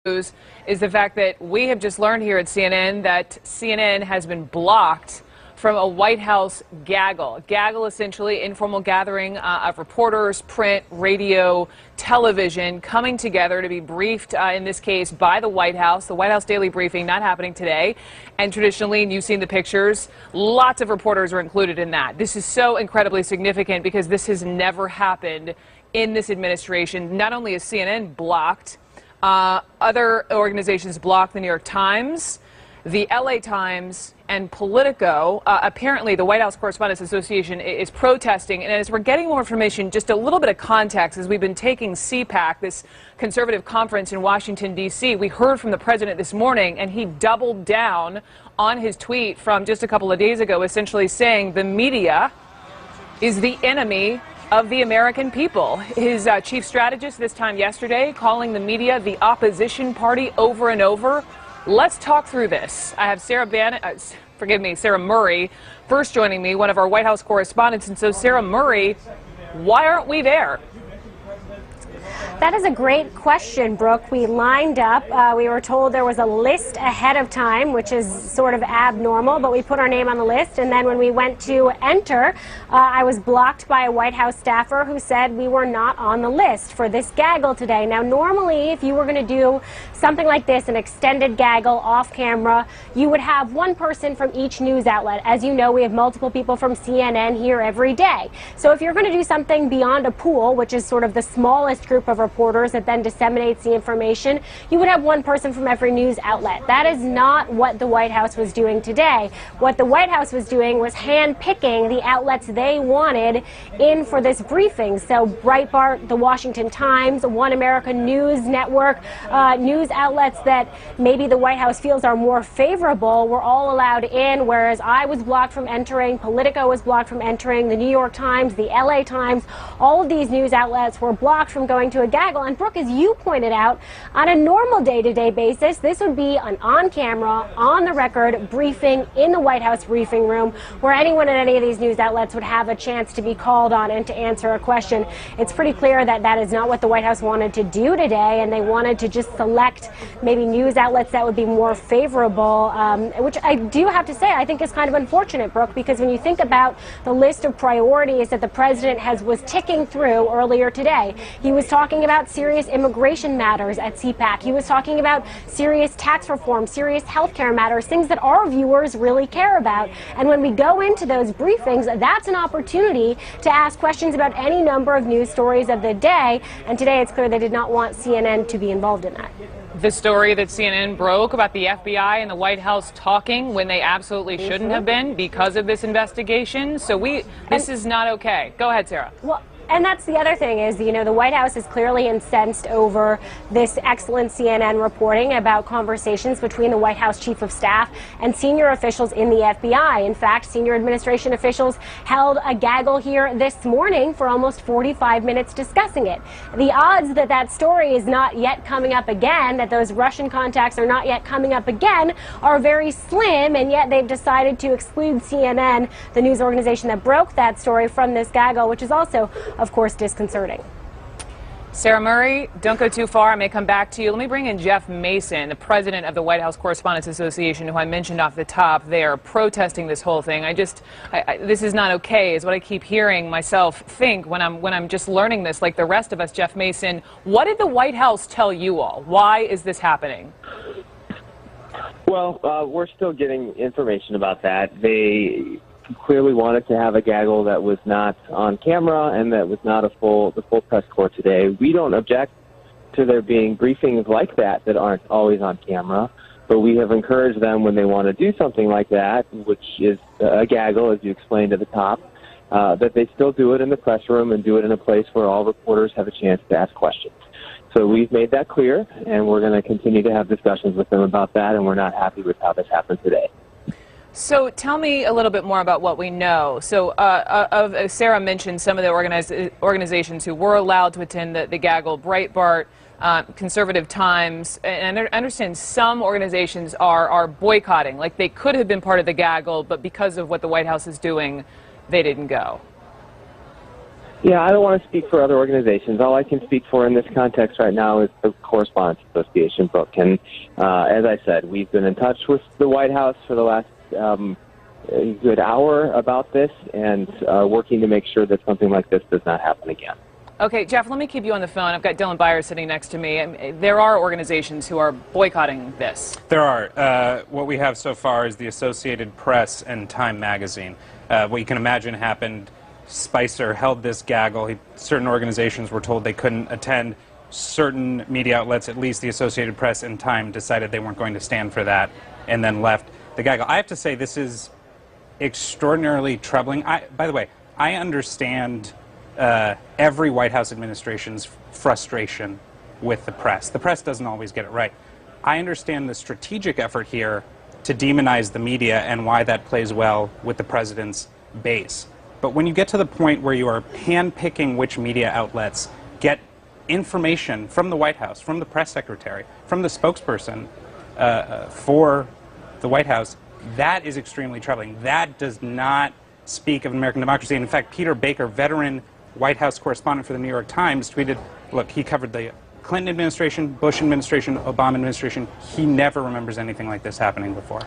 news is the fact that we have just learned here at CNN that CNN has been blocked from a White House gaggle. Gaggle, essentially informal gathering of reporters, print, radio, television coming together to be briefed, in this case, by the White House. The White House daily briefing not happening today. And traditionally, and you've seen the pictures, lots of reporters are included in that. This is so incredibly significant because this has never happened in this administration. Not only is CNN blocked, other organizations blocked, the New York Times, the LA Times, and Politico. Apparently, the White House Correspondents Association is protesting. And as we're getting more information, just a little bit of context, as we've been taking CPAC, this conservative conference in Washington, D.C., we heard from the president this morning, and he doubled down on his tweet from just a couple of days ago, essentially saying the media is the enemy of the American people. His chief strategist this time yesterday calling the media the opposition party over and over. Let's talk through this. I have Sarah Murray first joining me, one of our White House correspondents. And so, Sarah Murray, why aren't we there? That is a great question, Brooke. We lined up. We were told there was a list ahead of time, which is sort of abnormal, but we put our name on the list. And then when we went to enter, I was blocked by a White House staffer who said we were not on the list for this gaggle today. Now, normally, if you were going to do something like this, an extended gaggle off camera, you would have one person from each news outlet. As you know, we have multiple people from CNN here every day. So if you're going to do something beyond a pool, which is sort of the smallest group of reporters that then disseminates the information, you would have one person from every news outlet. That is not what the White House was doing today. What the White House was doing was hand-picking the outlets they wanted in for this briefing. So Breitbart, the Washington Times, One America News Network, news outlets that maybe the White House feels are more favorable were all allowed in, whereas I was blocked from entering, Politico was blocked from entering, the New York Times, the LA Times, all of these news outlets were blocked from going to a gaggle. And Brooke, as you pointed out, on a normal day-to-day basis, this would be an on-camera, on-the-record briefing in the White House briefing room where anyone at any of these news outlets would have a chance to be called on and to answer a question. It's pretty clear that that is not what the White House wanted to do today, and they wanted to just select maybe news outlets that would be more favorable, which I do have to say I think is kind of unfortunate, Brooke, because when you think about the list of priorities that the president was ticking through earlier today, he was talking about serious immigration matters at CPAC. He was talking about serious tax reform, serious health care matters, things that our viewers really care about. And when we go into those briefings, that's an opportunity to ask questions about any number of news stories of the day. And today it's clear they did not want CNN to be involved in that. The story that CNN broke about the FBI and the White House talking when they absolutely shouldn't have been because of this investigation. So this is not okay. Go ahead, Sarah. Well, and that's the other thing is, you know, the White House is clearly incensed over this excellent CNN reporting about conversations between the White House chief of staff and senior officials in the FBI. In fact, senior administration officials held a gaggle here this morning for almost 45 minutes discussing it. The odds that that story is not yet coming up again, that those Russian contacts are not yet coming up again, are very slim, and yet they've decided to exclude CNN, the news organization that broke that story, from this gaggle, which is also, of course, disconcerting. Sarah Murray, don't go too far. I may come back to you. Let me bring in Jeff Mason, the president of the White House Correspondents Association, who I mentioned off the top. They are protesting this whole thing. This is not okay, is what I keep hearing myself think when I'm just learning this, like the rest of us. Jeff Mason, what did the White House tell you all? Why is this happening? Well, we're still getting information about that. They clearly wanted to have a gaggle that was not on camera and that was not the full press corps today. We don't object to there being briefings like that aren't always on camera, but we have encouraged them when they want to do something like that, which is a gaggle, as you explained at the top, that they still do it in the press room and do it in a place where all reporters have a chance to ask questions. So we've made that clear, and we're going to continue to have discussions with them about that, and we're not happy with how this happened today. So tell me a little bit more about what we know. So Sarah mentioned some of the organizations who were allowed to attend the gaggle, Breitbart, Conservative Times, and I understand some organizations are boycotting, like they could have been part of the gaggle, but because of what the White House is doing, they didn't go. Yeah, I don't want to speak for other organizations. All I can speak for in this context right now is the Correspondents Association, Brooke. And as I said, we've been in touch with the White House for the last good hour about this and working to make sure that something like this does not happen again. Okay, Jeff, let me keep you on the phone. I've got Dylan Byers sitting next to me. There are organizations who are boycotting this. There are. What we have so far is the Associated Press and Time Magazine. What you can imagine happened, Spicer held this gaggle. Certain organizations were told they couldn't attend. Certain media outlets, at least the Associated Press and Time, decided they weren't going to stand for that and then left the gaggle. I have to say this is extraordinarily troubling. By the way, I understand every White House administration's frustration with the press. The press doesn't always get it right. I understand the strategic effort here to demonize the media and why that plays well with the president's base. But when you get to the point where you are handpicking which media outlets get information from the White House, from the press secretary, from the spokesperson for the White House, that is extremely troubling. That does not speak of American democracy. And in fact, Peter Baker, veteran White House correspondent for the New York Times, tweeted, look, he covered the Clinton administration, Bush administration, Obama administration. He never remembers anything like this happening before.